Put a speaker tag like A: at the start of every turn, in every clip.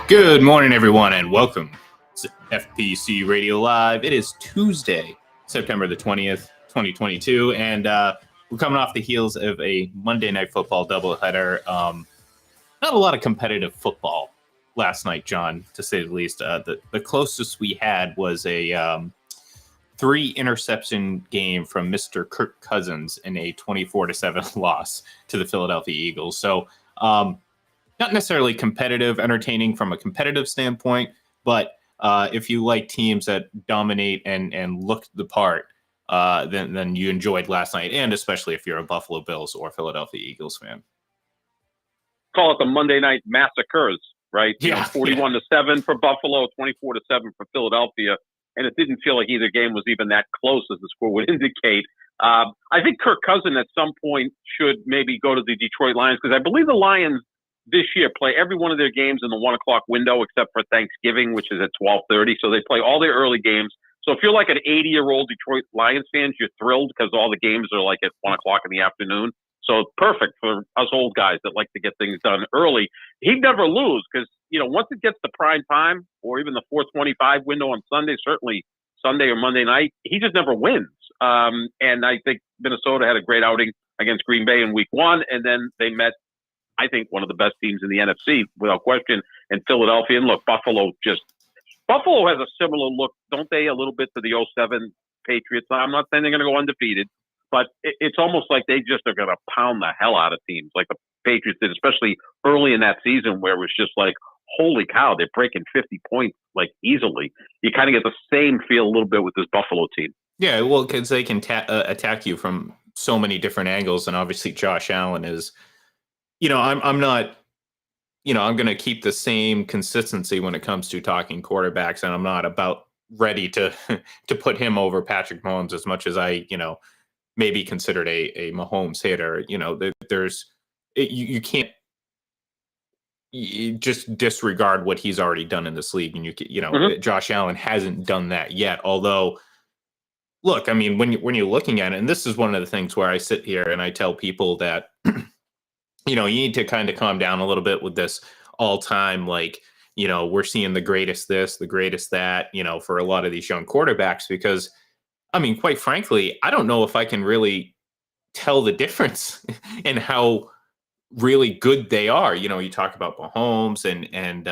A: Good morning, everyone, and welcome to FPC Radio Live. It is Tuesday, September the 20th, 2022, and we're coming off the heels of a Monday Night Football doubleheader. Not a lot of competitive football last night, John, to say the least. The closest we had was a 3-interception game from Mr. Kirk Cousins in a 24-7 loss to the Philadelphia Eagles. So, not necessarily competitive, entertaining from a competitive standpoint, but if you like teams that dominate and look the part, then you enjoyed last night, and especially if you're a Buffalo Bills or Philadelphia Eagles fan.
B: Call it the Monday night massacres, right?
A: Yeah,
B: 41-7 for Buffalo, 24-7 for Philadelphia, and it didn't feel like either game was even that close as the score would indicate. I think Kirk Cousins at some point should maybe go to the Detroit Lions, because I believe the Lions this year play every one of their games in the 1 o'clock window except for Thanksgiving, which is at 12:30. So they play all their early games. So if you're like an 80-year-old Detroit Lions fan, you're thrilled because all the games are like at 1 o'clock in the afternoon. So perfect for us old guys that like to get things done early. He'd never lose because, once it gets to prime time or even the 4:25 window on Sunday, certainly Sunday or Monday night, he just never wins. And I think Minnesota had a great outing against Green Bay in week 1, and then they met, I think, one of the best teams in the NFC, without question, in Philadelphia. And look, Buffalo has a similar look, don't they, a little bit to the 07 Patriots. I'm not saying they're going to go undefeated, but it's almost like they just are going to pound the hell out of teams like the Patriots did, especially early in that season where it was just like, holy cow, they're breaking 50 points like easily. You kind of get the same feel a little bit with this Buffalo team.
A: Yeah, well, because they can attack you from so many different angles, and obviously Josh Allen is... I'm not, I'm going to keep the same consistency when it comes to talking quarterbacks, and I'm not about ready to to put him over Patrick Mahomes as much as I, maybe considered a Mahomes hitter. You can't just disregard what he's already done in this league, and Josh Allen hasn't done that yet. Although, look, I mean, when you're looking at it, and this is one of the things where I sit here and I tell people that. You need to kind of calm down a little bit with this all-time, we're seeing the greatest this, the greatest that, for a lot of these young quarterbacks, because, I mean, quite frankly, I don't know if I can really tell the difference in how really good they are. You talk about Mahomes and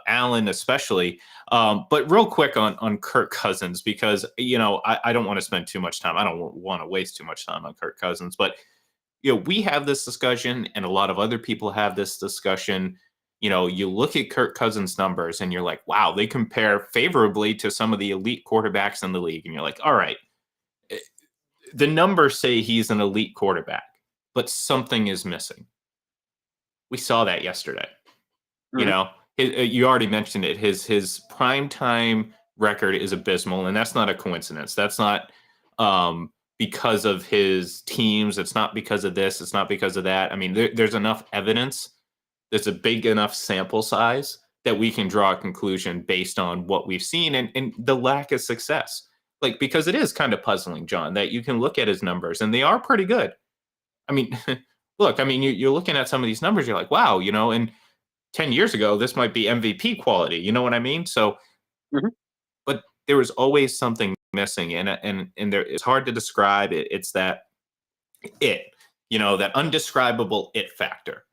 A: Allen especially, but real quick on Kirk Cousins, because, I don't want to spend too much time. I don't want to waste too much time on Kirk Cousins, but we have this discussion and a lot of other people have this discussion. You look at Kirk Cousins' numbers and you're like, wow, they compare favorably to some of the elite quarterbacks in the league. And you're like, all right, the numbers say he's an elite quarterback, but something is missing. We saw that yesterday. Mm-hmm. You already mentioned it. His primetime record is abysmal, and that's not a coincidence. That's not because of his teams. It's not because of this. It's not because of that. I mean, there's enough evidence. There's a big enough sample size that we can draw a conclusion based on what we've seen and the lack of success. Because it is kind of puzzling, John, that you can look at his numbers and they are pretty good. I mean, look, you're looking at some of these numbers. You're like, wow, and 10 years ago, this might be MVP quality. You know what I mean? So, but there was always something missing, and there, it's hard to describe it. It's that that undescribable it factor,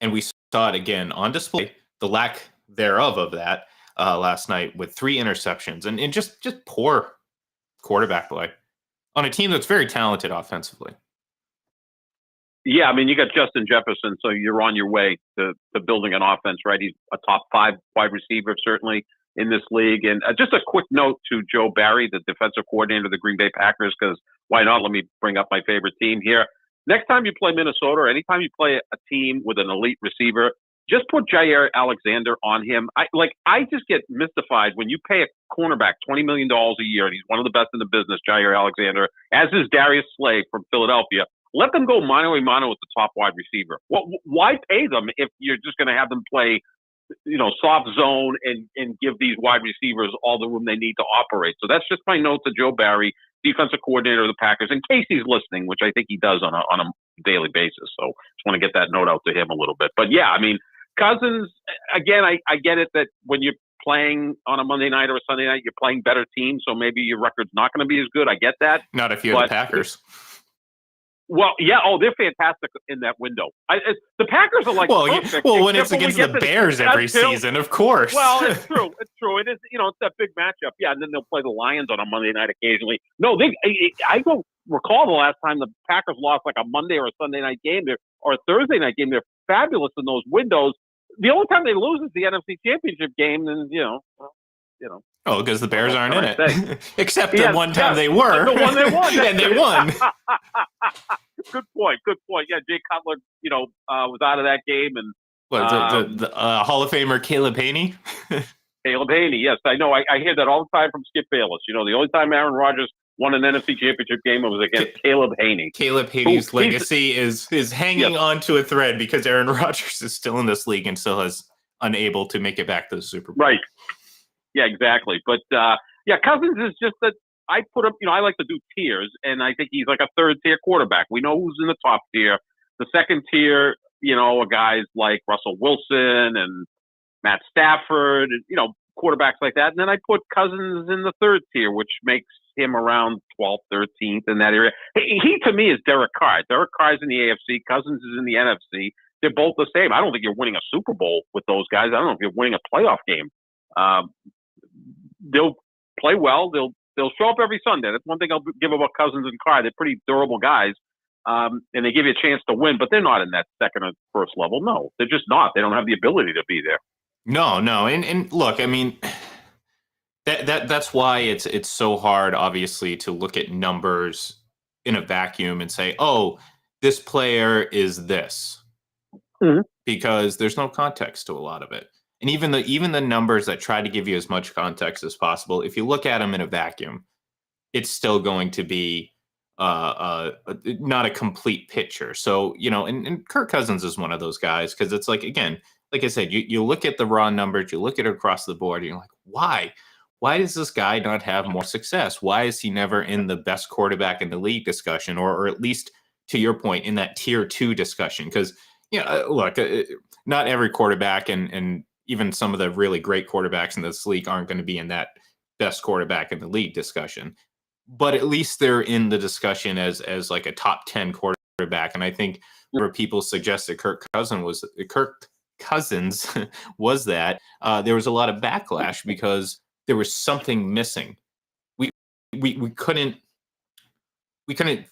A: and we saw it again on display, the lack thereof of that last night with 3 interceptions and just poor quarterback play on a team that's very talented offensively.
B: Yeah, I mean, you got Justin Jefferson, so you're on your way to building an offense, right? He's a top 5 wide receiver, certainly, in this league. And just a quick note to Joe Barry, the defensive coordinator of the Green Bay Packers, because why not? Let me bring up my favorite team here. Next time you play Minnesota, or anytime you play a team with an elite receiver, just put Jair Alexander on him. I just get mystified when you pay a cornerback $20 million a year, and he's one of the best in the business, Jair Alexander, as is Darius Slay from Philadelphia. Let them go mano a mano with the top wide receiver. Why pay them if you're just going to have them play soft zone and give these wide receivers all the room they need to operate? So that's just my note to Joe Barry, defensive coordinator of the Packers, in case he's listening, which I think he does on a daily basis. So just want to get that note out to him a little bit. But yeah, I mean, Cousins, again, I get it that when you're playing on a Monday night or a Sunday night, you're playing better teams, so maybe your record's not going to be as good. I get that.
A: Not if you're the Packers.
B: Well, yeah. Oh, they're fantastic in that window. The Packers are like perfect.
A: Well, when it's against the Bears every season, of course.
B: Well, it's true. It's true. It is. It's that big matchup. Yeah, and then they'll play the Lions on a Monday night occasionally. No, I don't recall the last time the Packers lost like a Monday or a Sunday night game or a Thursday night game. They're fabulous in those windows. The only time they lose is the NFC Championship game, and
A: Oh, because the Bears aren't in it. Except the one time they were.
B: The one they won.
A: And they won.
B: Good point. Yeah, Jay Cutler, was out of that game. And
A: the Hall of Famer Caleb Haney?
B: Caleb Haney, yes. I know. I hear that all the time from Skip Bayless. The only time Aaron Rodgers won an NFC Championship game was against Caleb Haney.
A: Caleb Haney's legacy is hanging onto a thread because Aaron Rodgers is still in this league and still is unable to make it back to the Super Bowl.
B: Right. Yeah, exactly. But, Cousins is just that I put up, I like to do tiers, and I think he's like a third-tier quarterback. We know who's in the top tier. The second tier, are guys like Russell Wilson and Matt Stafford, and, quarterbacks like that. And then I put Cousins in the third tier, which makes him around 12th, 13th in that area. He to me, is Derek Carr. Derek Carr's in the AFC. Cousins is in the NFC. They're both the same. I don't think you're winning a Super Bowl with those guys. I don't know if you're winning a playoff game. They'll play well. They'll show up every Sunday. That's one thing I'll give about Cousins and Carr. They're pretty durable guys, and they give you a chance to win. But they're not in that second or first level. No, they're just not. They don't have the ability to be there.
A: No. And look, I mean, that's why it's so hard, obviously, to look at numbers in a vacuum and say, oh, this player is this, because there's no context to a lot of it. And even the numbers that try to give you as much context as possible, if you look at them in a vacuum, it's still going to be not a complete picture. So, and Kirk Cousins is one of those guys, because it's like, again, like I said, you look at the raw numbers, you look at it across the board, and you're like, why? Why does this guy not have more success? Why is he never in the best quarterback in the league discussion, or at least, to your point, in that tier 2 discussion? Because, look, not every quarterback and even some of the really great quarterbacks in this league aren't going to be in that best quarterback in the league discussion, but at least they're in the discussion as like a top 10 quarterback. And I think where people suggested Kirk Cousins was that there was a lot of backlash because there was something missing. We couldn't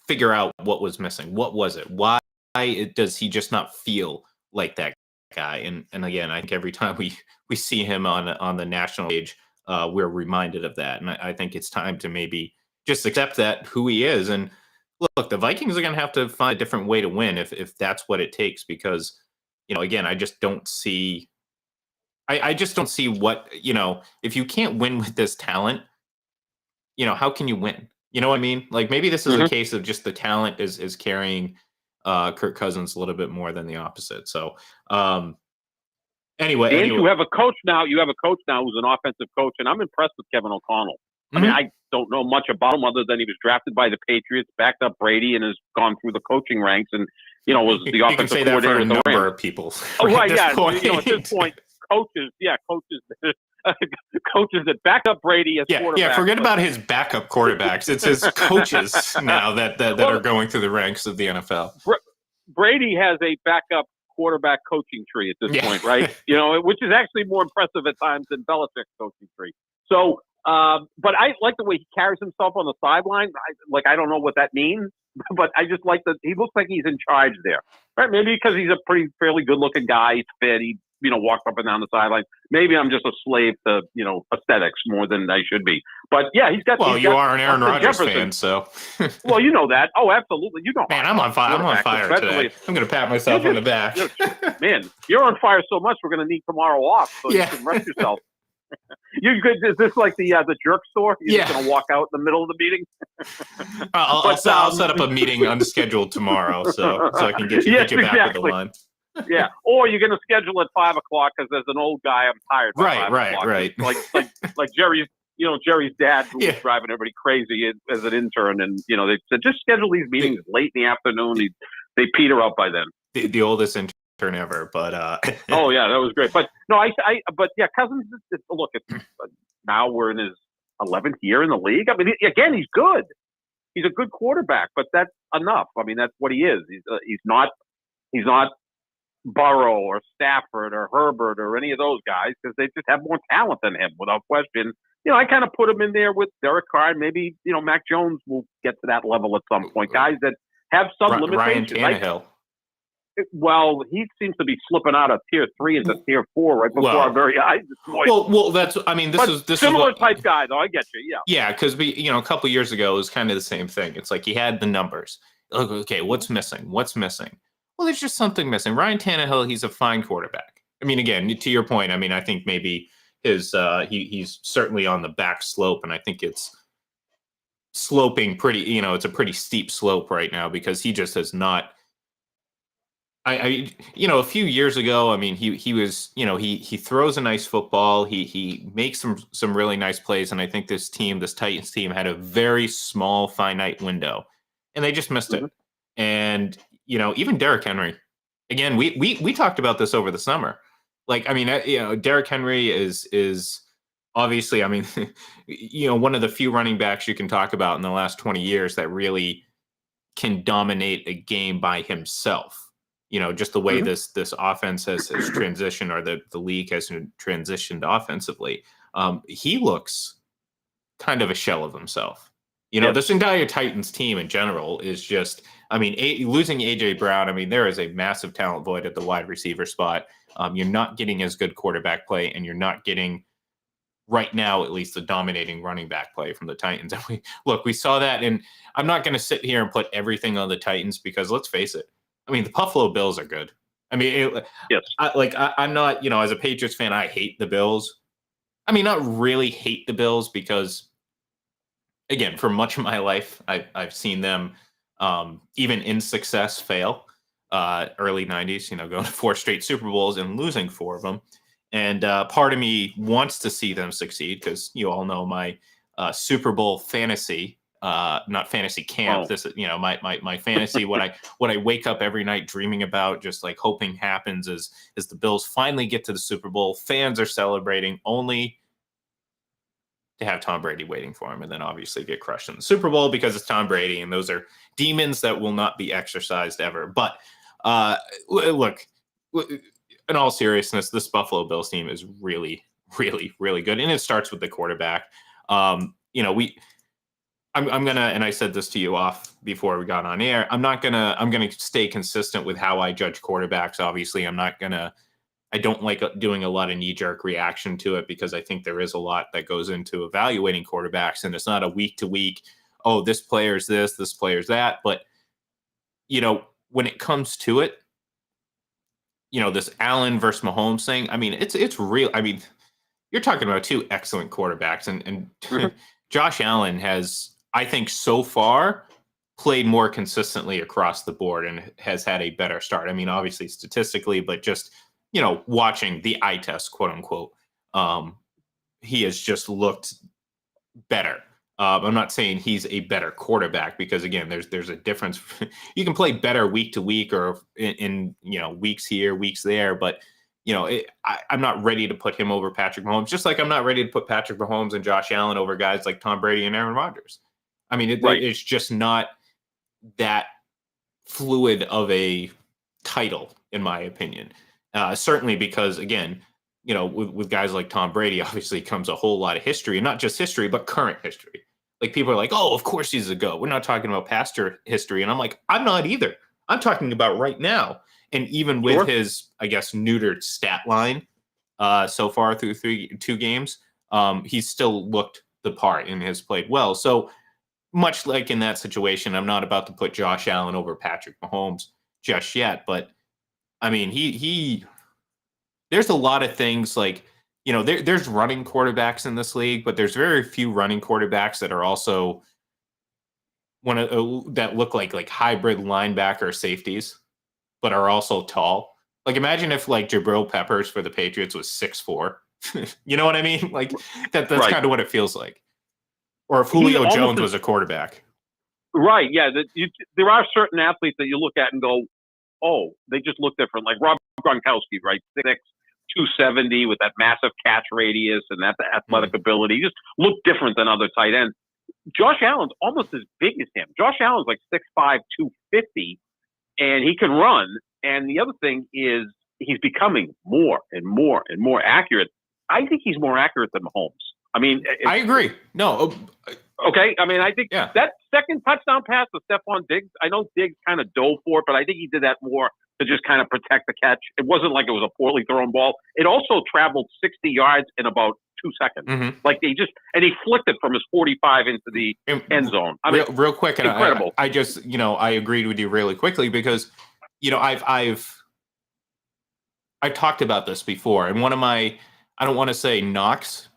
A: figure out what was missing. What was it? Why does he just not feel like that guy? And again, I think every time we see him on the national stage, we're reminded of that. And I think it's time to maybe just accept that who he is. And look, the Vikings are going to have to find a different way to win if that's what it takes, because, again, I just don't see what, if you can't win with this talent, how can you win? You know what I mean? Like, maybe this is a case of just the talent is carrying Kirk Cousins a little bit more than the opposite. So, anyway,
B: you have a coach now. You have a coach now who's an offensive coach, and I'm impressed with Kevin O'Connell. I mean, I don't know much about him other than he was drafted by the Patriots, backed up Brady, and has gone through the coaching ranks, and was the offensive coordinator
A: with the number of people.
B: Oh, right, yeah. At this point, coaches that back up Brady as quarterback.
A: Yeah, forget about his backup quarterbacks. It's his coaches now that are going through the ranks of the NFL.
B: Brady has a backup quarterback coaching tree at this point, right? Which is actually more impressive at times than Belichick's coaching tree. So, but I like the way he carries himself on the sideline. I don't know what that means, but I just like that he looks like he's in charge there, right? Maybe because he's a fairly good-looking guy. He's fit. He walks up and down the sideline. Maybe I'm just a slave to, aesthetics more than I should be. But yeah, he's got.
A: Well, you are an Aaron Rodgers fan, so.
B: Well, you know that. Oh, absolutely. You know.
A: Man, I'm on fire. I'm on fire today. I'm going to pat myself on the back.
B: Man, you're on fire so much. We're going to need tomorrow off so you can rest yourself. Is this like the jerk store? You're just going to walk out in the middle of the meeting?
A: I'll set up a meeting unscheduled tomorrow so I can get you back to the line.
B: Yeah, or you're going to schedule at 5 o'clock because as an old guy, I'm tired.
A: Right.
B: Like Jerry's, Jerry's dad who was driving everybody crazy as an intern, and they said just schedule these meetings late in the afternoon. They peter out by then.
A: The oldest intern turn ever. But
B: oh yeah, that was great. But no, but yeah, Cousins. Look, now we're in his 11th year in the league. I mean, again, he's good. He's a good quarterback, but that's enough. I mean, that's what he is. He's not Burrow or Stafford or Herbert or any of those guys because they just have more talent than him, without question. I kind of put him in there with Derek Carr. Maybe Mac Jones will get to that level at some point. Guys that have some limitations.
A: Ryan Tannehill.
B: Well, he seems to be slipping out of tier 3 into tier 4 right before our very eyes.
A: Well, that's. I mean, this is
B: similar type guy, though. I get you. Yeah.
A: Yeah, because a couple years ago, it was kind of the same thing. It's like he had the numbers. Okay, what's missing? What's missing? Well, there's just something missing. Ryan Tannehill, he's a fine quarterback. I mean, again, to your point, I mean, I think maybe he's certainly on the back slope, and I think it's sloping pretty. It's a pretty steep slope right now because he just has not. A few years ago, I mean, he was, he throws a nice football. He makes some really nice plays. And I think this Titans team had a very small, finite window and they just missed it. And, even Derrick Henry, again, we talked about this over the summer. Like, I mean, Derrick Henry is obviously, I mean, one of the few running backs you can talk about in the last 20 years that really can dominate a game by himself. Just the way this offense has transitioned, or the league has transitioned offensively. He looks kind of a shell of himself. This entire Titans team in general is just, I mean, losing A.J. Brown, I mean, there is a massive talent void at the wide receiver spot. You're not getting as good quarterback play, and you're not getting, right now at least, the dominating running back play from the Titans. And we saw that, and I'm not going to sit here and put everything on the Titans because let's face it, I mean, the Buffalo Bills are good. I mean,
B: yes.
A: I'm not, as a Patriots fan, I hate the Bills. I mean, not really hate the Bills because, again, for much of my life, I've seen them, even in success, fail. Early 90s, going to 4 straight Super Bowls and losing 4 of them. And part of me wants to see them succeed because you all know my Super Bowl fantasy. Not fantasy camp. This is, my fantasy. What I wake up every night dreaming about, just like hoping happens is the Bills finally get to the Super Bowl. Fans are celebrating only to have Tom Brady waiting for him, and then obviously get crushed in the Super Bowl because it's Tom Brady, and those are demons that will not be exorcised ever. But look, in all seriousness, this Buffalo Bills team is really, really, really good, and it starts with the quarterback. I'm gonna, and I said this to you off before we got on air, I'm gonna stay consistent with how I judge quarterbacks. Obviously, I don't like doing a lot of knee-jerk reaction to it because I think there is a lot that goes into evaluating quarterbacks, and it's not a week-to-week, oh, this player's this player's that. But, when it comes to it, this Allen versus Mahomes thing, I mean, it's real. I mean, you're talking about 2 excellent quarterbacks, and Josh Allen has, I think, so far played more consistently across the board and has had a better start. I mean, obviously statistically, but just, watching the eye test, quote unquote, he has just looked better. I'm not saying he's a better quarterback because, again, there's a difference. You can play better week to week or in weeks here, weeks there, but I'm not ready to put him over Patrick Mahomes, just like I'm not ready to put Patrick Mahomes and Josh Allen over guys like Tom Brady and Aaron Rodgers. I mean, it's just not that fluid of a title, in my opinion. Certainly because, again, with guys like Tom Brady, obviously comes a whole lot of history, and not just history, but current history. Like, people are like, oh, of course he's a GOAT. We're not talking about past history. And I'm like, I'm not either. I'm talking about right now. And even with his, I guess, neutered stat line so far through 2 games, he's still looked the part and has played well. So much like in that situation, I'm not about to put Josh Allen over Patrick Mahomes just yet. But, I mean, he there's a lot of things like, there's running quarterbacks in this league, but there's very few running quarterbacks that are also that look like hybrid linebacker safeties, but are also tall. Like, imagine if Jabril Peppers for the Patriots was 6'4". You know what I mean? Like that's right. Kind of what it feels like. Or if Julio Jones was a quarterback.
B: Right. Yeah. There are certain athletes that you look at and go, they just look different. Like Rob Gronkowski, right? 6'6", 270 with that massive catch radius and that athletic ability. He just looked different than other tight ends. Josh Allen's almost as big as him. Josh Allen's like 6'5", 250, and he can run. And the other thing is he's becoming more and more and more accurate. I think he's more accurate than Mahomes. I mean,
A: I agree. No.
B: Okay. I mean, I think that second touchdown pass to Stephon Diggs, I know Diggs kind of dove for it, but I think he did that more to just kind of protect the catch. It wasn't like it was a poorly thrown ball. It also traveled 60 yards in about 2 seconds.
A: Mm-hmm.
B: Like he flicked it from his 45 into the end zone. I mean,
A: real quick, and
B: incredible.
A: I just, I agreed with you really quickly because, I've talked about this before, and one of my, I don't want to say knocks,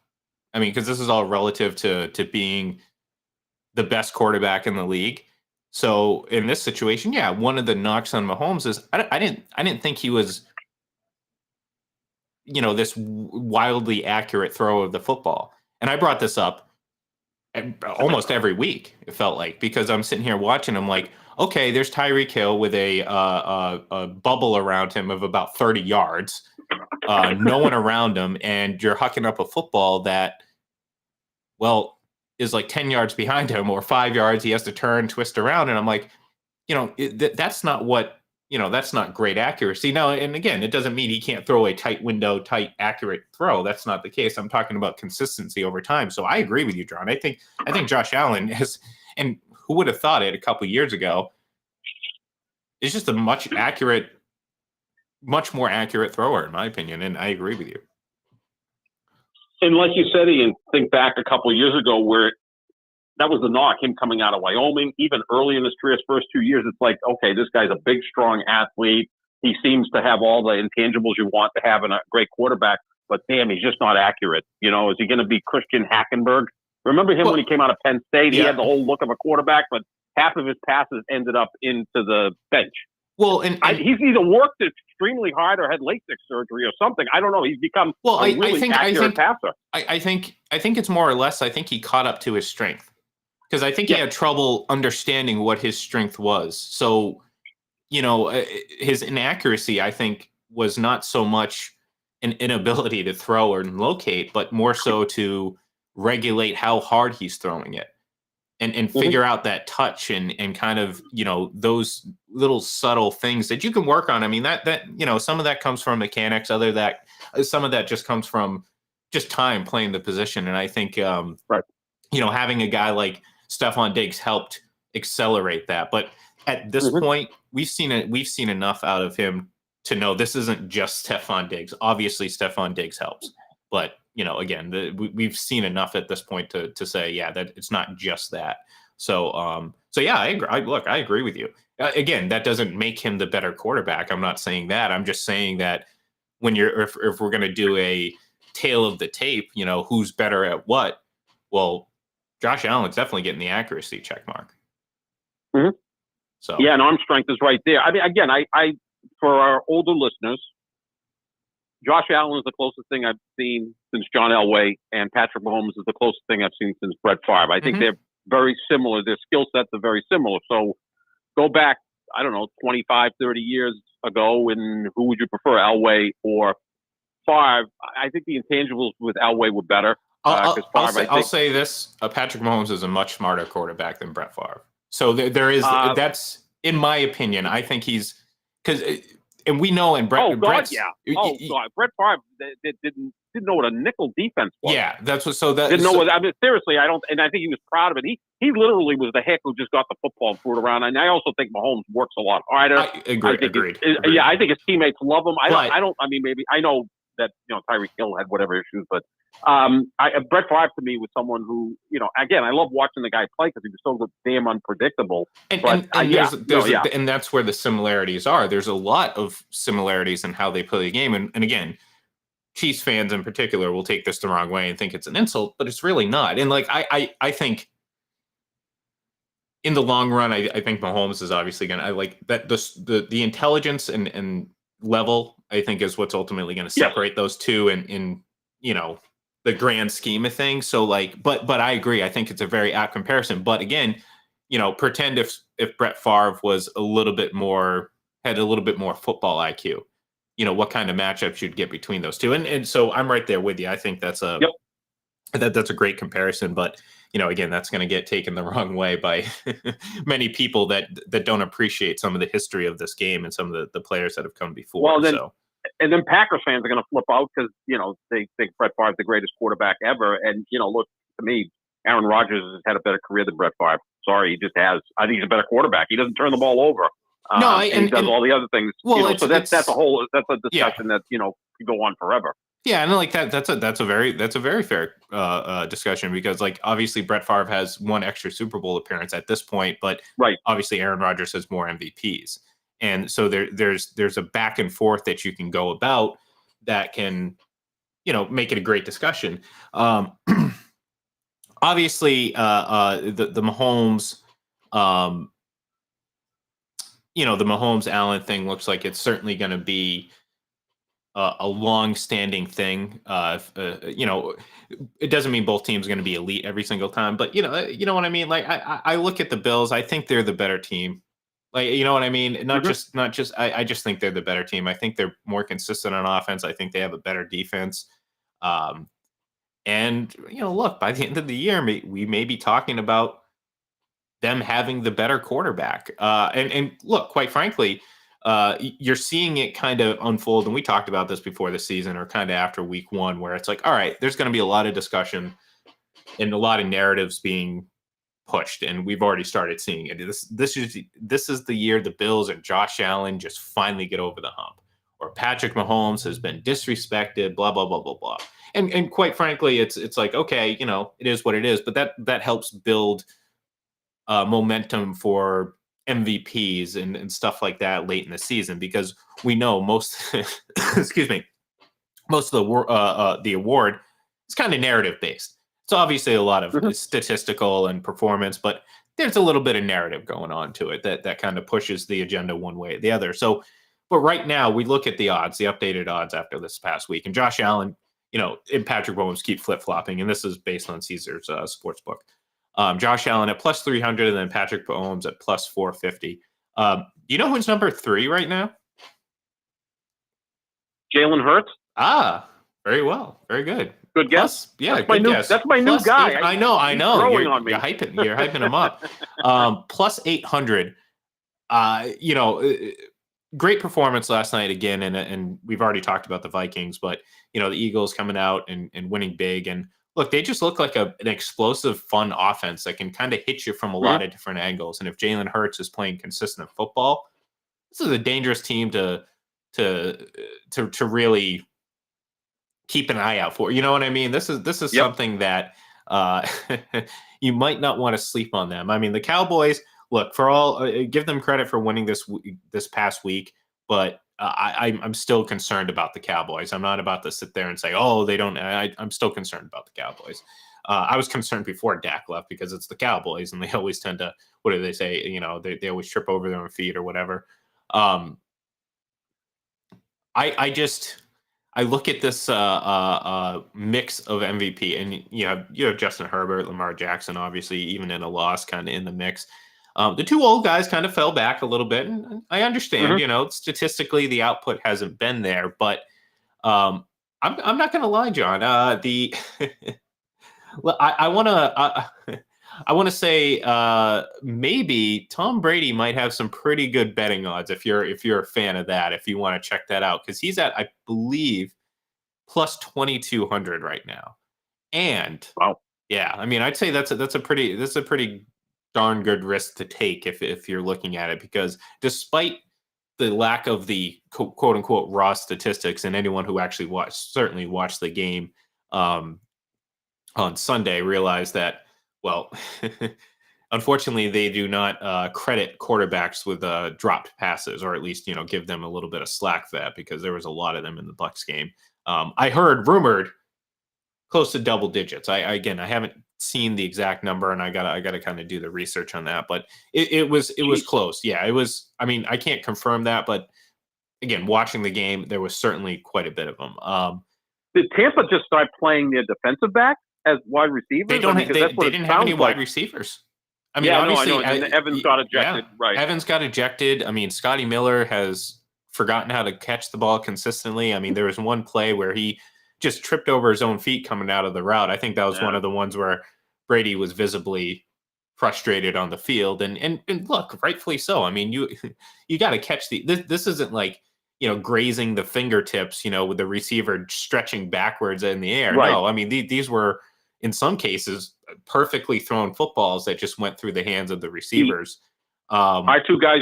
A: I mean, because this is all relative to being the best quarterback in the league. So in this situation, one of the knocks on Mahomes is I didn't think he was, this wildly accurate throw of the football. And I brought this up almost every week, it felt like, because I'm sitting here watching him like, okay, there's Tyreek Hill with a bubble around him of about 30 yards, no one around him, and you're hucking up a football that, well, is like 10 yards behind him or 5 yards. He has to turn, twist around. And I'm like, that's not what, that's not great accuracy. Now, and again, it doesn't mean he can't throw a tight window, tight, accurate throw. That's not the case. I'm talking about consistency over time. So I agree with you, John. I think Josh Allen is, and who would have thought it a couple of years ago, is just a much more accurate thrower, in my opinion. And I agree with you.
B: And like you said, Ian, think back a couple of years ago where that was the knock, him coming out of Wyoming, even early in his career, his first 2 years, it's like, okay, this guy's a big, strong athlete. He seems to have all the intangibles you want to have in a great quarterback, but damn, he's just not accurate. Is he going to be Christian Hackenberg? Remember him when he came out of Penn State? He had the whole look of a quarterback, but half of his passes ended up into the bench.
A: Well, and
B: he's either worked extremely hard or had LASIK surgery or something. I don't know. He's become a really accurate passer.
A: I think it's more or less, I think he caught up to his strength. Because I think he had trouble understanding what his strength was. So, his inaccuracy, I think, was not so much an inability to throw or locate, but more so to regulate how hard he's throwing it and figure out that touch and kind of, those little subtle things that you can work on. I mean, that some of that comes from mechanics, some of that just comes from just time playing the position. And I think, having a guy like Stephon Diggs helped accelerate that. But at this point, we've seen enough out of him to know this isn't just Stephon Diggs. Obviously, Stephon Diggs helps. But, again, we've seen enough at this point to say, that it's not just that. So I agree. I agree with you. Again, that doesn't make him the better quarterback. I'm not saying that. I'm just saying that when if we're going to do a tale of the tape, who's better at what, well, Josh Allen's definitely getting the accuracy check mark.
B: Mm-hmm.
A: So
B: and arm strength is right there. I mean, again, I for our older listeners, Josh Allen is the closest thing I've seen since John Elway, and Patrick Mahomes is the closest thing I've seen since Brett Favre. I think they're very similar. Their skill sets are very similar. So go back, I don't know, 25, 30 years ago, and who would you prefer, Elway or Favre? I think the intangibles with Elway were better.
A: I'll say this: Patrick Mahomes is a much smarter quarterback than Brett Favre. So there is that's, in my opinion, I think he's and we know in Brett.
B: Brett Favre didn't know what a nickel defense was.
A: Yeah, that's what. So that
B: didn't know what. I mean, seriously, I don't, and I think he was proud of it. He literally was the hick who just got the football and threw it around. And I also think Mahomes works a lot harder.
A: Agreed.
B: Yeah, I think his teammates love him. I don't. I mean, maybe I know that Tyreek Hill had whatever issues, but Brett Favre to me was someone who, again, I love watching the guy play because he was so damn unpredictable.
A: And that's where the similarities are. There's a lot of similarities in how they play the game. And again, Chiefs fans in particular will take this the wrong way and think it's an insult, but it's really not. And I think in the long run, I think Mahomes is obviously going to, I like that the intelligence and level, I think, is what's ultimately going to separate those two in the grand scheme of things. So but I agree. I think it's a very apt comparison. But again, pretend if Brett Favre was a little bit more, had a little bit more football IQ, what kind of matchups you'd get between those two. And so I'm right there with you. I think that's a great comparison, but again, that's going to get taken the wrong way by many people that don't appreciate some of the history of this game and some of the players that have come before.
B: Well, and then Packers fans are going to flip out because, they think Brett Favre's the greatest quarterback ever. And, look, to me, Aaron Rodgers has had a better career than Brett Favre. Sorry, he just has. I think he's a better quarterback. He doesn't turn the ball over. And he does all the other things.
A: Well,
B: so that's a discussion that, could go on forever.
A: Yeah, and like that's a very fair discussion because like obviously Brett Favre has one extra Super Bowl appearance at this point, but obviously Aaron Rodgers has more MVPs, and so there's a back and forth that you can go about that can make it a great discussion. Obviously, the Mahomes, the Mahomes Allen thing looks like it's certainly going to be a long-standing thing. It doesn't mean both teams are going to be elite every single time, but you know what I mean. Like I look at the Bills. I think they're the better team. Like you know what I mean. Not just. I just think they're the better team. I think they're more consistent on offense. I think they have a better defense. And look, by the end of the year, we may be talking about them having the better quarterback. And look, quite frankly. You're seeing it kind of unfold, and we talked about this before the season or kind of after week one, where it's like, all right, there's going to be a lot of discussion and a lot of narratives being pushed, and we've already started seeing it. This is the year the Bills and Josh Allen just finally get over the hump, or Patrick Mahomes has been disrespected, blah blah blah blah blah. And quite frankly, it's like, okay, it is what it is, but that helps build momentum for MVPs and stuff like that late in the season, because we know most excuse me, most of the award is kind of narrative based. It's obviously a lot of statistical and performance, but there's a little bit of narrative going on to it that kind of pushes the agenda one way or the other. So, but right now we look at the odds, the updated odds after this past week, and Josh Allen, and Patrick Mahomes keep flip flopping, and this is based on Caesar's sportsbook. Josh Allen at plus 300, and then Patrick Mahomes at plus 450. You know who's number 3 right now?
B: Jalen Hurts.
A: Very well. Very good.
B: Good guess.
A: That's
B: my new guy.
A: I know.
B: You're
A: hyping him up. Plus 800. Great performance last night again, and we've already talked about the Vikings, but the Eagles coming out and winning big, and look, they just look like an explosive, fun offense that can kind of hit you from a lot of different angles. And if Jalen Hurts is playing consistent football, this is a dangerous team to really keep an eye out for. You know what I mean? This is something that you might not want to sleep on them. I mean, the Cowboys, look, for all give them credit for winning this past week, but I'm still concerned about the Cowboys. I'm not about to sit there and say, oh, they don't. I'm still concerned about the Cowboys. I was concerned before Dak left because it's the Cowboys, and they always tend to, what do they say? They always trip over their own feet or whatever. I look at this mix of MVP, and you have Justin Herbert, Lamar Jackson, obviously, even in a loss, kind of in the mix. The two old guys kind of fell back a little bit, and I understand, statistically the output hasn't been there, but I'm not going to lie, John. I want to say maybe Tom Brady might have some pretty good betting odds if you're a fan of that. If you want to check that out, because he's at, I believe, plus 2,200 right now, and
B: wow,
A: yeah, I mean, I'd say that's a pretty darn good risk to take if you're looking at it, because despite the lack of the quote unquote raw statistics, and anyone who actually watched the game on Sunday realized that, well, unfortunately they do not credit quarterbacks with dropped passes, or at least give them a little bit of slack for that, because there was a lot of them in the Bucs game. I heard rumored close to double digits. I haven't seen the exact number, and I gotta kind of do the research on that, but it was close. Yeah, it was. I mean, I can't confirm that, but again, watching the game, there was certainly quite a bit of them.
B: Did Tampa just start playing their defensive back as wide receivers?
A: They didn't have any wide receivers. I mean, obviously,
B: I know. Evans got ejected, right?
A: Evans got ejected. I mean, Scotty Miller has forgotten how to catch the ball consistently. I mean, there was one play where he just tripped over his own feet coming out of the route. I think that was one of the ones where Brady was visibly frustrated on the field, and look, rightfully so. I mean, you got to catch this isn't like, grazing the fingertips, with the receiver stretching backwards in the air.
B: Right.
A: No, I mean, these were, in some cases, perfectly thrown footballs that just went through the hands of the receivers.
B: Our two guys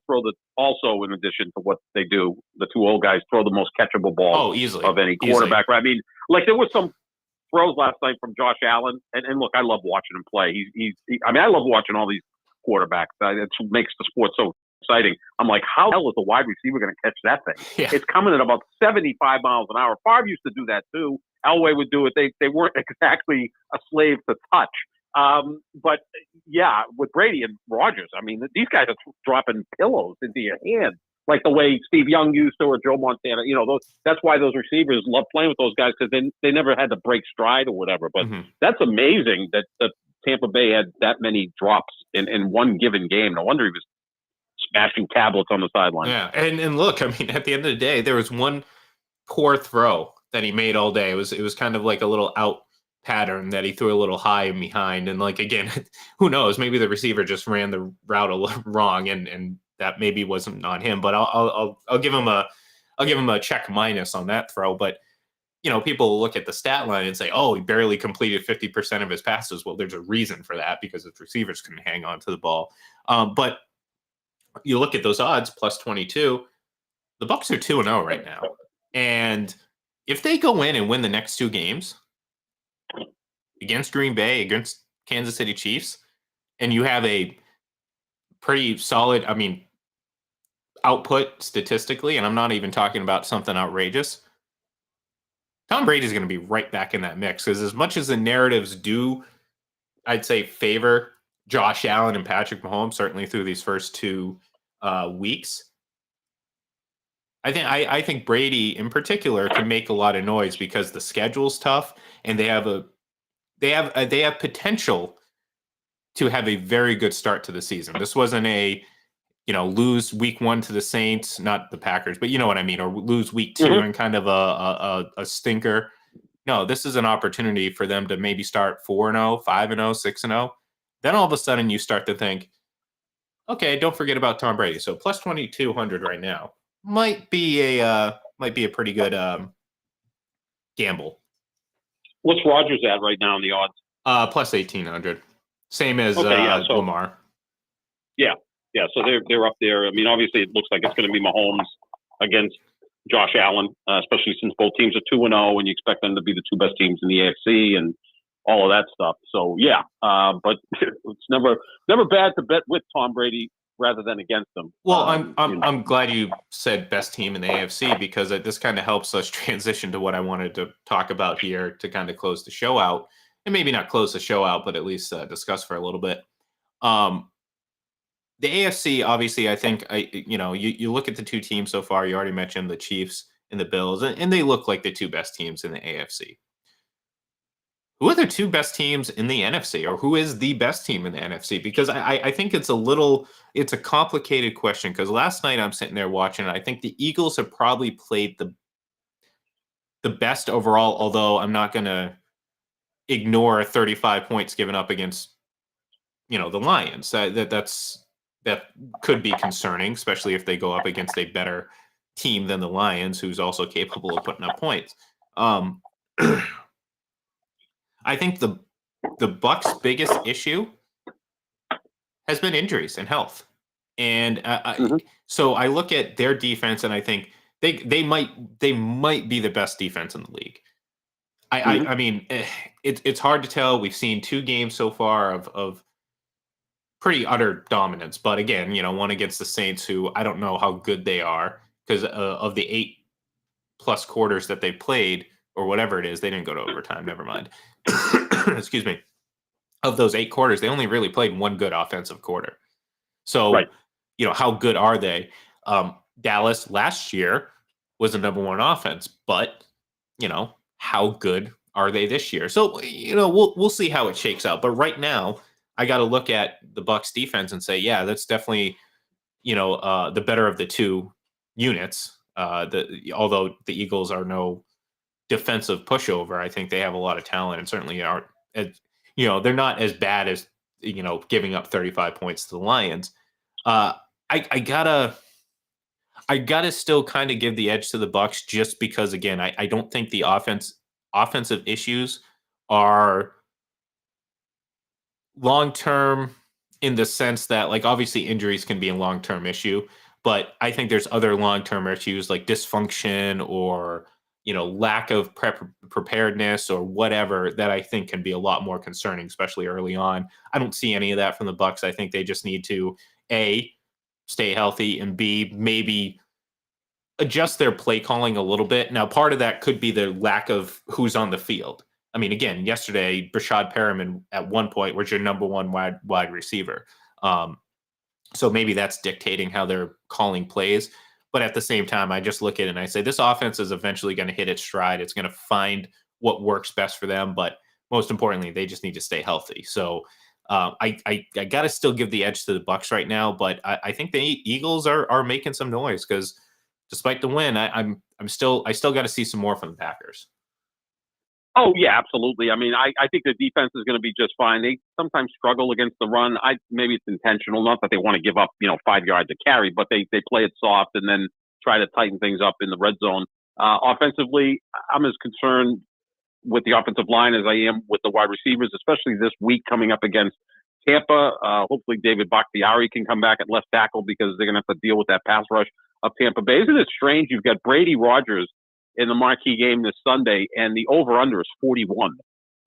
B: throw also, in addition to what they do, the two old guys throw the most catchable ball
A: easily
B: of any quarterback. Easily. I mean, like there was some throws last night from Josh Allen, and look, I love watching him play. I love watching all these quarterbacks. It makes the sport so exciting. I'm like, how the hell is a wide receiver going to catch that thing?
A: Yeah.
B: It's coming at about 75 miles an hour. Favre used to do that too. Elway would do it. They weren't exactly a slave to touch. But yeah, with Brady and Rogers, I mean, these guys are dropping pillows into your hand, like the way Steve Young used to, or Joe Montana. That's why those receivers love playing with those guys, because they never had to break stride or whatever. But that's amazing that Tampa Bay had that many drops in one given game. No wonder he was smashing tablets on the sideline.
A: Yeah, and look, I mean, at the end of the day, there was one poor throw that he made all day. It was kind of like a little out pattern that he threw a little high and behind, and like, again, who knows, maybe the receiver just ran the route a little wrong, and that maybe wasn't on him. But I'll give him a check minus on that throw. But people look at the stat line and say, oh, he barely completed 50% of his passes. Well, there's a reason for that, because his receivers couldn't hang on to the ball. But you look at those odds, plus 22, the Bucs are 2-0 right now. And if they go in and win the next two games against Green Bay, against Kansas City Chiefs, and you have a pretty solid, output statistically, and I'm not even talking about something outrageous, Tom Brady's going to be right back in that mix. Because as much as the narratives do, I'd say, favor Josh Allen and Patrick Mahomes, certainly through these first 2 weeks, I think Brady in particular can make a lot of noise, because the schedule's tough, and they have potential to have a very good start to the season. This wasn't a lose week 1 to the Saints, not the Packers, but you know what I mean, or lose week 2 and kind of a stinker. No, this is an opportunity for them to maybe start 4-0, 5-0, 6-0. Then all of a sudden you start to think, okay, don't forget about Tom Brady. So plus 2,200 right now might be a pretty good gamble.
B: What's Rogers at right now in the odds?
A: Plus 1,800, same as Lamar.
B: Yeah. So they're up there. I mean, obviously, it looks like it's going to be Mahomes against Josh Allen, especially since both teams are 2-0, and you expect them to be the two best teams in the AFC and all of that stuff. So yeah, but it's never bad to bet with Tom Brady rather than against him.
A: Well, I'm glad you said best team in the AFC, because this kind of helps us transition to what I wanted to talk about here to kind of close the show out, and maybe not close the show out, but at least discuss for a little bit. The AFC, obviously, I think you look at the two teams so far. You already mentioned the Chiefs and the Bills, and they look like the two best teams in the AFC. Who are the two best teams in the NFC, or who is the best team in the NFC? Because I think it's a complicated question, because last night I'm sitting there watching, and I think the Eagles have probably played the best overall, although I'm not going to ignore 35 points given up against, the Lions. That could be concerning, especially if they go up against a better team than the Lions, who's also capable of putting up points. I think the Bucs' biggest issue has been injuries and health, and so I look at their defense and I think they might be the best defense in the league. I mean, it's hard to tell. We've seen 2 games so far of pretty utter dominance, but again, one against the Saints, who I don't know how good they are, because of the 8+ quarters that they played, or whatever it is, they didn't go to overtime. Never mind. Excuse me. Of those 8 quarters, they only really played 1 good offensive quarter. So,
B: right.
A: How good are they? Dallas last year was the number 1 offense, but how good are they this year? So, we'll see how it shakes out. But right now, I got to look at the Bucs defense and say, yeah, that's definitely, the better of the two units. Although the Eagles are no defensive pushover, I think they have a lot of talent and certainly aren't, they're not as bad as, giving up 35 points to the Lions. I gotta still kind of give the edge to the Bucs just because, again, I don't think the offensive issues are long term in the sense that, like, obviously injuries can be a long term issue, but I think there's other long term issues like dysfunction or lack of preparedness or whatever that I think can be a lot more concerning, especially early on. I don't see any of that from the Bucs. I think they just need to A, stay healthy, and B, maybe adjust their play calling a little bit. Now, part of that could be the lack of who's on the field. I mean, again, yesterday, Brashad Perriman at one point was your number one wide receiver. So maybe that's dictating how they're calling plays. But at the same time, I just look at it and I say, this offense is eventually going to hit its stride. It's going to find what works best for them. But most importantly, they just need to stay healthy. So I got to still give the edge to the Bucs right now. But I think the Eagles are making some noise because despite the win, I still got to see some more from the Packers.
B: Oh, yeah, absolutely. I mean, I think the defense is going to be just fine. They sometimes struggle against the run. Maybe it's intentional, not that they want to give up, 5 yards to carry, but they play it soft and then try to tighten things up in the red zone. Offensively, I'm as concerned with the offensive line as I am with the wide receivers, especially this week coming up against Tampa. Hopefully David Bakhtiari can come back at left tackle because they're going to have to deal with that pass rush of Tampa Bay. Isn't it strange? You've got Brady Rogers in the marquee game this Sunday, and the over-under is 41.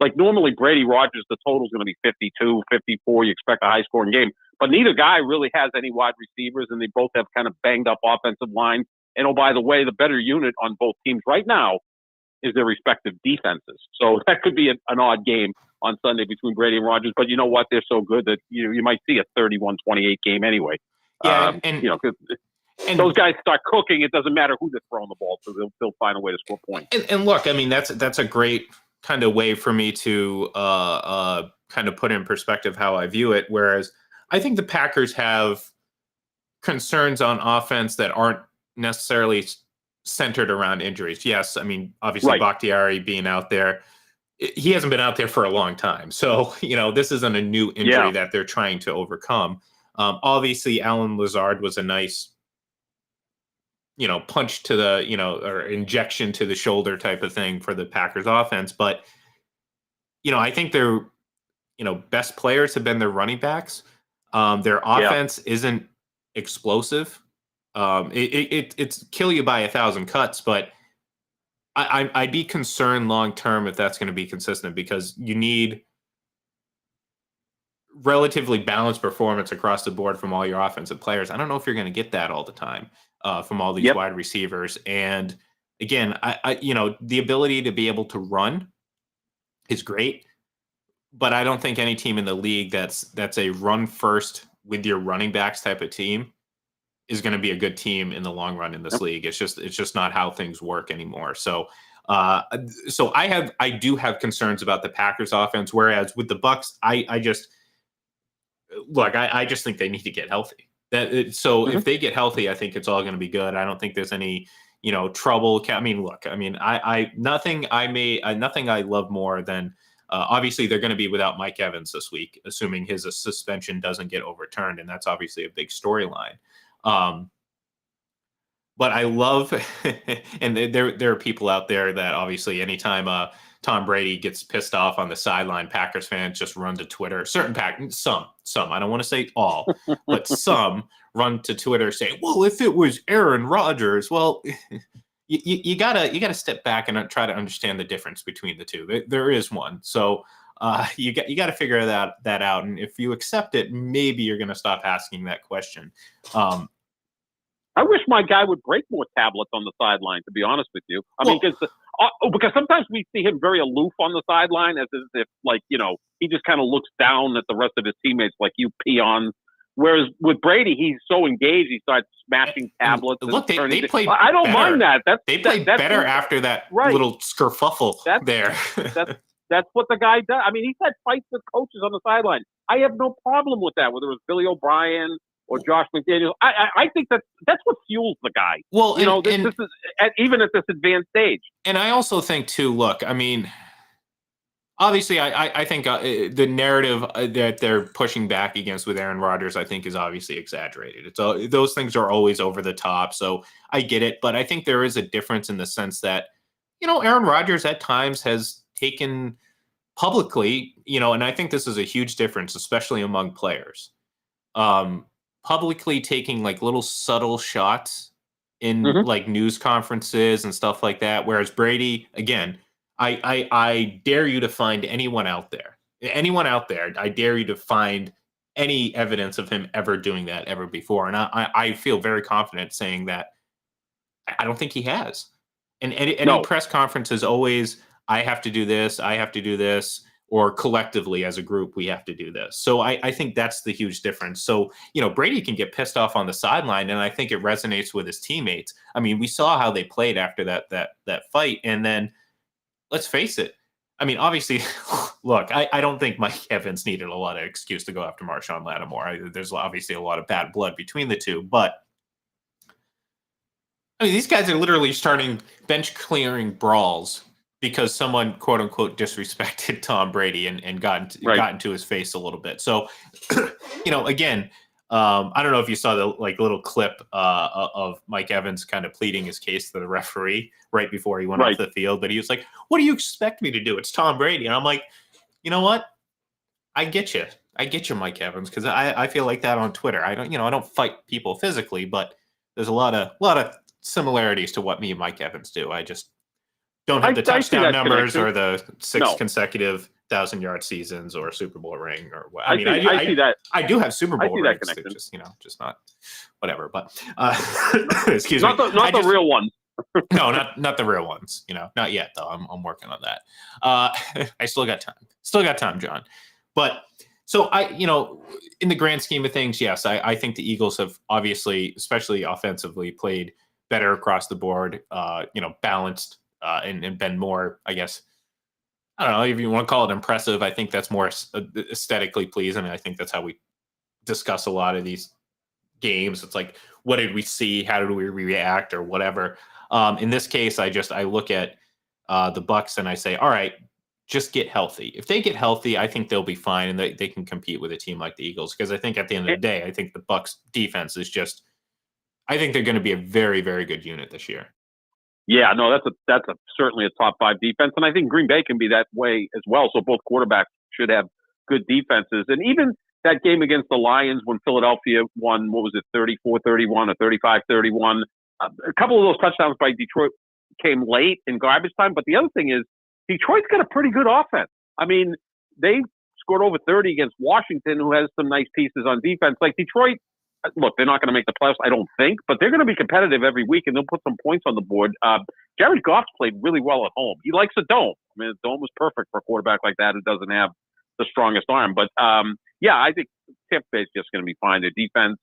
B: Like, normally Brady Rogers, the total is going to be 52, 54. You expect a high-scoring game. But neither guy really has any wide receivers, and they both have kind of banged-up offensive lines. And, oh, by the way, the better unit on both teams right now is their respective defenses. So that could be an odd game on Sunday between Brady and Rogers. But you know what? They're so good that you might see a 31-28 game anyway.
A: Yeah,
B: and those guys start cooking, it doesn't matter who they're throwing the ball to. They'll find a way to score points.
A: And look, I mean, that's a great kind of way for me to kind of put in perspective how I view it. Whereas I think the Packers have concerns on offense that aren't necessarily centered around injuries. Yes, I mean, obviously right. Bakhtiari being out there, he hasn't been out there for a long time. So, this isn't a new injury that they're trying to overcome. Obviously, Allen Lazard was a nice punch to the, or injection to the shoulder type of thing for the Packers offense. But, I think their, best players have been their running backs. Their offense isn't explosive. It's kill you by 1,000 cuts, but I'd be concerned long-term if that's going to be consistent because you need relatively balanced performance across the board from all your offensive players. I don't know if you're going to get that all the time. From all these wide receivers. And again, I the ability to be able to run is great, but I don't think any team in the league that's a run first with your running backs type of team is going to be a good team in the long run in this league. It's just not how things work anymore. So I do have concerns about the Packers offense, whereas with the Bucs, I just think they need to get healthy. If they get healthy, I think it's all going to be good. I don't think there's any, trouble. I mean, look, I mean, nothing I love more than obviously they're going to be without Mike Evans this week, assuming his suspension doesn't get overturned. And that's obviously a big storyline. But I love, and there are people out there that obviously anytime Tom Brady gets pissed off on the sideline, Packers fans just run to Twitter. Some, I don't want to say all, but some run to Twitter saying, well, if it was Aaron Rodgers, well, you gotta step back and try to understand the difference between the two. There is one. So you got to figure that out. And if you accept it, maybe you're going to stop asking that question.
B: I wish my guy would break more tablets on the sideline, to be honest with you. I mean, because sometimes we see him very aloof on the sideline as if, like, he just kind of looks down at the rest of his teammates like, you peons. Whereas with Brady, he's so engaged, he starts smashing tablets.
A: Look, they played
B: I don't mind that.
A: They played better after that little skerfuffle there.
B: That's what the guy does. I mean, he's had fights with coaches on the sideline. I have no problem with that, whether it was Billy O'Brien or Josh McDaniels. I think that's what fuels the guy.
A: Well,
B: this is even at this advanced stage.
A: And I also think too. Look, I mean, obviously, I think the narrative that they're pushing back against with Aaron Rodgers, I think, is obviously exaggerated. Those things are always over the top, so I get it. But I think there is a difference in the sense that, Aaron Rodgers at times has taken publicly, and I think this is a huge difference, especially among players, publicly taking like little subtle shots in like news conferences and stuff like that. Whereas Brady, again, I dare you to find anyone out there, I dare you to find any evidence of him ever doing that ever before. And I feel very confident saying that I don't think he has. And any press conference is always, I have to do this, or collectively as a group, we have to do this. So I think that's the huge difference. So, Brady can get pissed off on the sideline, and I think it resonates with his teammates. I mean, we saw how they played after that fight. And then let's face it. I mean, obviously, look, I don't think Mike Evans needed a lot of excuse to go after Marshawn Lattimore. There's obviously a lot of bad blood between the two, but I mean, these guys are literally starting bench clearing brawls because someone, quote unquote, disrespected Tom Brady and got into his face a little bit. So, again, I don't know if you saw the little clip of Mike Evans kind of pleading his case to the referee right before he went off the field. But he was like, "What do you expect me to do? It's Tom Brady." And I'm like, you know what? I get you, Mike Evans, because I feel like that on Twitter. I don't fight people physically, but there's a lot of similarities to what me and Mike Evans do. I just don't have the touchdown numbers or the six consecutive 1,000-yard seasons or Super Bowl ring or what. I see that. I do have Super Bowl rings. Just not whatever. But excuse me.
B: Not the real ones.
A: No, not the real ones. Not yet though. I'm working on that. I still got time. John. But so in the grand scheme of things, yes, I think the Eagles have obviously, especially offensively, played better across the board. Balanced and been more, I guess. I don't know if you want to call it impressive. I think that's more aesthetically pleasing. I think that's how we discuss a lot of these games. It's like, what did we see? How did we react or whatever? In this case, I look at the Bucs and I say, all right, just get healthy. If they get healthy, I think they'll be fine and they can compete with a team like the Eagles. Because I think at the end of the day, I think the Bucs defense is I think they're going to be a very, very good unit this year.
B: Yeah, no, that's certainly a top 5 defense, and I think Green Bay can be that way as well. So both quarterbacks should have good defenses, and even that game against the Lions when Philadelphia won, what was it, 34-31 or 35-31? A couple of those touchdowns by Detroit came late in garbage time, but the other thing is Detroit's got a pretty good offense. I mean, they scored over 30 against Washington, who has some nice pieces on defense. Like Detroit, look, they're not going to make the playoffs, I don't think, but they're going to be competitive every week, and they'll put some points on the board. Jared Goff's played really well at home. He likes a dome. I mean, the dome was perfect for a quarterback like that who doesn't have the strongest arm. But, yeah, I think Tampa Bay is just going to be fine. Their defense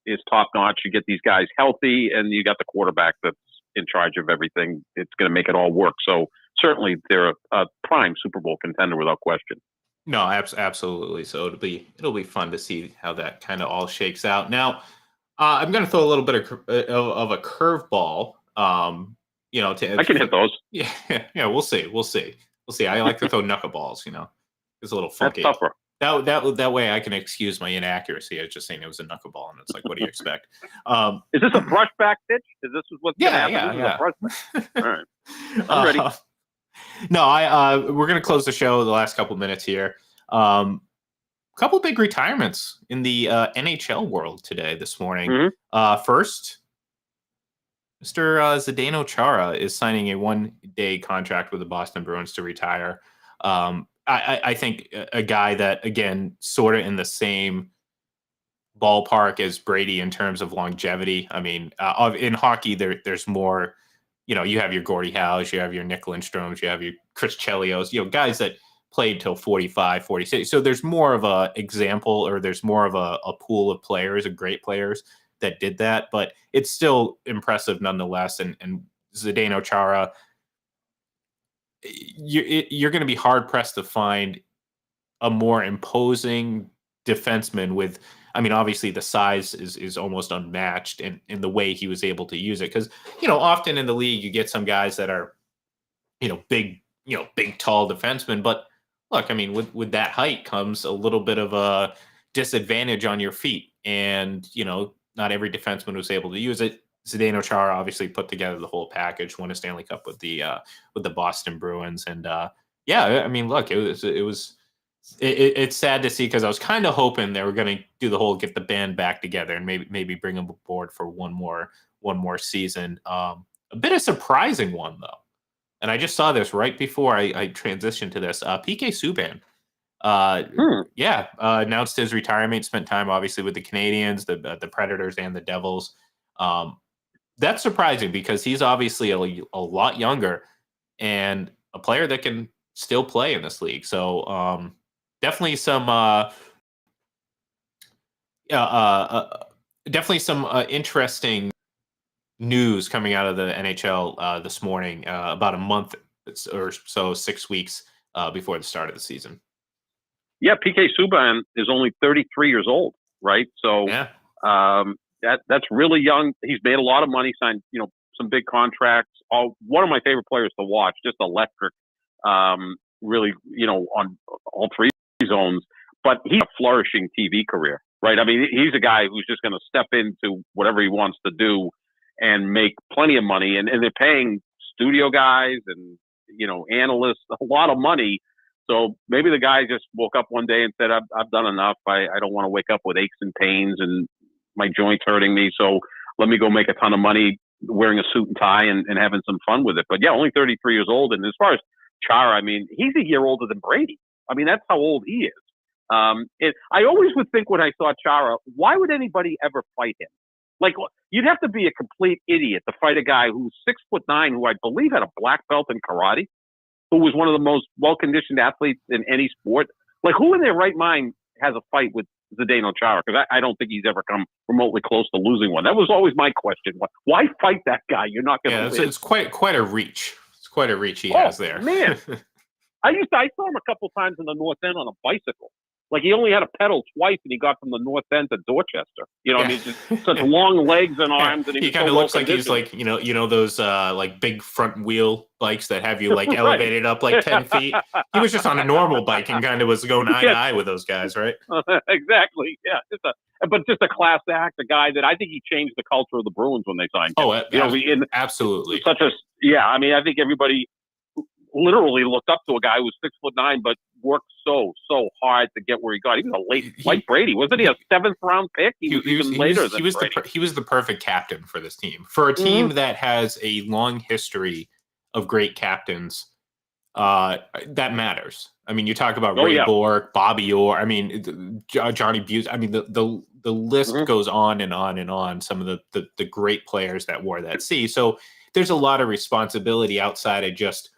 B: is top-notch. You get these guys healthy, and you got the quarterback that's in charge of everything. It's going to make it all work. So certainly they're a prime Super Bowl contender without question.
A: No, absolutely. So it'll be fun to see how that kind of all shakes out. Now, I'm going to throw a little bit of a curveball. I
B: can hit those.
A: Yeah, we'll see. I like to throw knuckleballs. It's a little funky.
B: That's tougher.
A: That way I can excuse my inaccuracy. I was just saying it was a knuckleball, and it's like, what do you expect?
B: Is this a brushback pitch? Is this what's going to happen?
A: Yeah.
B: All right, I'm ready.
A: No, we're going to close the show the last couple minutes here. Couple big retirements in the NHL world this morning. Mm-hmm. First, Mr. Zdeno Chara is signing a 1-day contract with the Boston Bruins to retire. I think a guy that, again, sort of in the same ballpark as Brady in terms of longevity. I mean, in hockey, there's more. You have your Gordie Howes, you have your Nick Lindstroms, you have your Chris Chelios, guys that played till 45, 46. So there's more of a example, or there's more of a pool of players, of great players that did that. But it's still impressive nonetheless. And Zdeno Chara, you're going to be hard pressed to find a more imposing defenseman with. I mean, obviously the size is almost unmatched in the way he was able to use it. Because, often in the league, you get some guys that are, big, big, tall defensemen. But look, I mean, with that height comes a little bit of a disadvantage on your feet. And, not every defenseman was able to use it. Zdeno Chara obviously put together the whole package, won a Stanley Cup with the Boston Bruins. And yeah, I mean, look, it's sad to see, because I was kind of hoping they were going to do the whole get the band back together and maybe bring them aboard for one more season. A bit of surprising one though, and I just saw this right before I transitioned to this. PK Subban, announced his retirement. Spent time obviously with the Canadiens, the Predators, and the Devils. That's surprising because he's obviously a lot younger and a player that can still play in this league. So definitely some interesting news coming out of the NHL this morning, about a month or so, 6 weeks before the start of the season.
B: Yeah, PK Subban is only 33 years old, right? So
A: yeah.
B: That's really young. He's made a lot of money, signed some big contracts. One of my favorite players to watch, just electric. Really, on all three zones, but he's a flourishing TV career, right? I mean, he's a guy who's just going to step into whatever he wants to do and make plenty of money. And they're paying studio guys and, analysts a lot of money. So maybe the guy just woke up one day and said, I've done enough. I don't want to wake up with aches and pains and my joints hurting me. So let me go make a ton of money wearing a suit and tie and having some fun with it. But yeah, only 33 years old. And as far as Chara, I mean, he's a year older than Brady. I mean, that's how old he is. I always would think when I saw Chara, why would anybody ever fight him? Like, you'd have to be a complete idiot to fight a guy who's 6'9", who I believe had a black belt in karate, who was one of the most well-conditioned athletes in any sport. Like, who in their right mind has a fight with Zdeno Chara? Because I don't think he's ever come remotely close to losing one. That was always my question. Why fight that guy? You're not going to win.
A: It's quite a reach. It's quite a reach he has there.
B: Man. I saw him a couple times in the North End on a bicycle. Like, he only had to pedal twice, and he got from the North End to Dorchester. I mean, just such long legs and arms. And
A: he kind of looks like he's like, those like big front whell bikes that have you like elevated up like 10 feet. He was just on a normal bike and kind of was going eye to eye with those guys, right?
B: Exactly. Yeah. Just a class act, a guy that I think he changed the culture of the Bruins when they signed him.
A: Absolutely.
B: I mean, I think everybody literally looked up to a guy who was 6'9", but worked so hard to get where he got. He was like Brady, wasn't he? A 7th round pick. He was
A: the perfect captain for this team. For a team that has a long history of great captains, that matters. I mean, you talk about Ray Bourque, Bobby Orr. I mean, Johnny Buse. I mean, the list goes on and on and on. Some of the great players that wore that C. So there's a lot of responsibility outside of just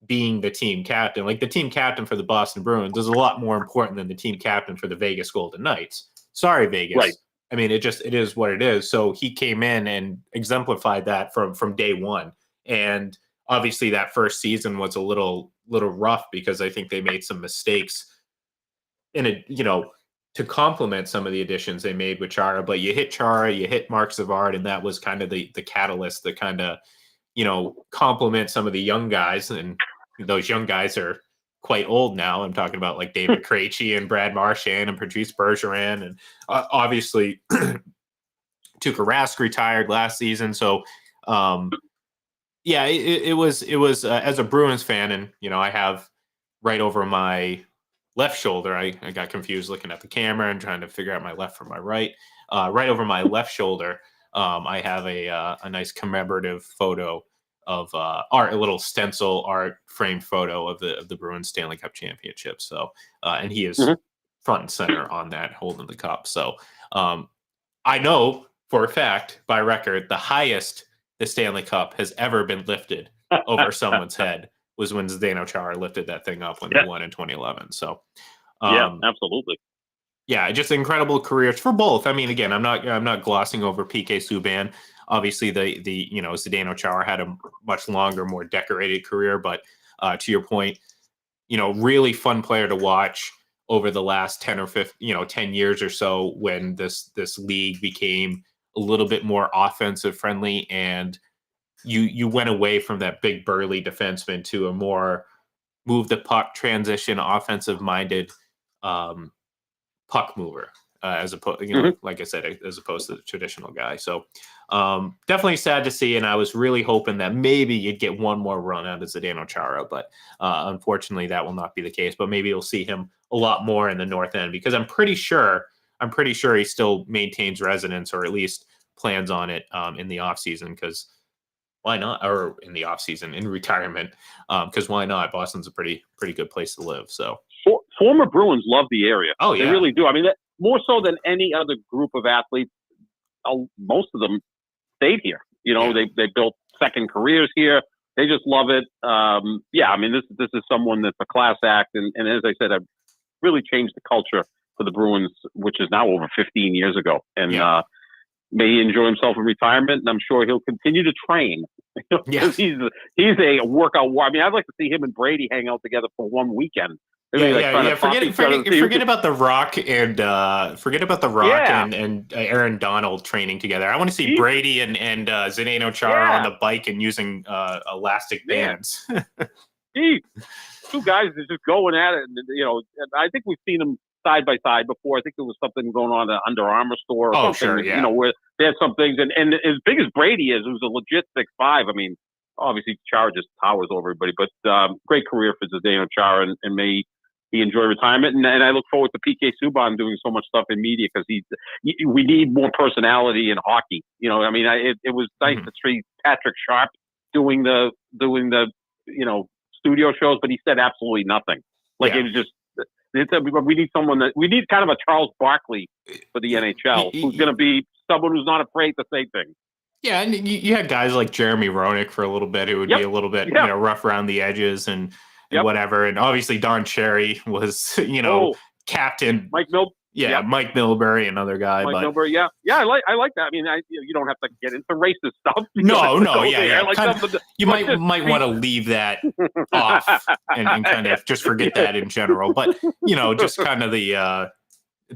A: being the team captain. Like, the team captain for the Boston Bruins is a lot more important than the team captain for the Vegas Golden Knights. Sorry, Vegas. Right. I mean, it is what it is. So he came in and exemplified that from day one. And obviously that first season was a little rough because I think they made some mistakes to complement some of the additions they made with Chara. But you hit Chara, you hit Mark Savard, and that was kind of the catalyst that kind of, complement some of the young guys. And those young guys are quite old now. I'm talking about like David Krejci and Brad Marchand and Patrice Bergeron. And obviously Tuukka Rask retired last season. So it was as a Bruins fan, and, I have right over my left shoulder, I got confused looking at the camera and trying to figure out my left from my right. Right over my left shoulder, I have a nice commemorative photo of a little stencil art framed photo of the Bruins Stanley Cup championship. So, and he is front and center on that, holding the cup. So, I know for a fact, by record, the highest the Stanley Cup has ever been lifted over someone's head was when Zdeno Chara lifted that thing up when they won in 2011. So,
B: absolutely.
A: Yeah, just incredible careers for both. I mean, again, I'm not glossing over PK Subban. Obviously, the Zdeno Chara had a much longer, more decorated career, but To your point, really fun player to watch over the last 10 or 15, 10 years or so, when this league became a little bit more offensive friendly, and you went away from that big burly defenseman to a more move the puck, transition, offensive minded puck mover, as opposed, like I said, as opposed to the traditional guy. So definitely sad to see. And I was really hoping that maybe you'd get one more run out of Zdeno Chara, but unfortunately that will not be the case. But maybe you'll see him a lot more in the North End, because I'm pretty sure he still maintains residence, or at least plans on it in the off season, because why not? Or in the off season, in retirement, because why not? Boston's a pretty good place to live. So
B: former Bruins love the area.
A: Oh yeah,
B: they really do. I mean, more so than any other group of athletes. Most of them stayed here. They built second careers here. They just love it. I mean, this is someone that's a class act, and as I said, I've really changed the culture for the Bruins, which is now over 15 years ago. And may he enjoy himself in retirement, and I'm sure he'll continue to train. Because he's a workout war. I mean, I'd like to see him and Brady hang out together for one weekend.
A: Forget about the Rock and and Aaron Donald training together. I want to see Brady and Zdeno Chara on the bike and using elastic bands.
B: Two guys are just going at it, and I think we've seen them side by side before. I think there was something going on at an Under Armour store or something.
A: Sure,
B: where they had some things, and as big as Brady is, who's a legit 6'5", I mean, obviously Chara just towers over everybody. But great career for Zdeno Chara, and may he enjoy retirement. And I look forward to PK Subban doing so much stuff in media, because we need more personality in hockey. I mean, it was nice to see Patrick Sharp doing the studio shows, but he said absolutely nothing. It was just. We need kind of a Charles Barkley for the NHL, who's going to be someone who's not afraid to say things.
A: Yeah, and you had guys like Jeremy Roenick for a little bit, who would be a little bit rough around the edges and whatever. And obviously Don Cherry was captain.
B: Mike
A: Milbury, another guy.
B: Milbury, I like that. I mean, you don't have to get into racist stuff.
A: No, you might want to leave that off and kind of just forget that in general. But just kind of the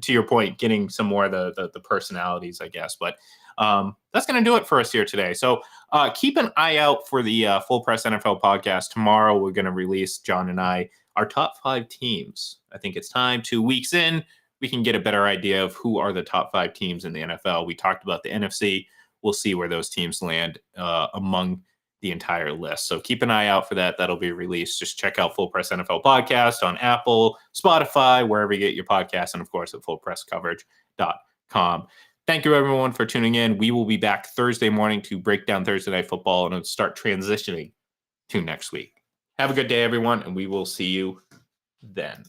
A: to your point, getting some more of the personalities, I guess. But that's going to do it for us here today. So keep an eye out for the Full Press NFL podcast. Tomorrow we're going to release, John and I, our top 5 teams. I think it's time, 2 weeks in, we can get a better idea of who are the top 5 teams in the NFL. We talked about the NFC. We'll see where those teams land among the entire list. So keep an eye out for that. That'll be released. Just check out Full Press NFL Podcast on Apple, Spotify, wherever you get your podcasts, and of course at fullpresscoverage.com. Thank you, everyone, for tuning in. We will be back Thursday morning to break down Thursday Night Football and start transitioning to next week. Have a good day, everyone, and we will see you then.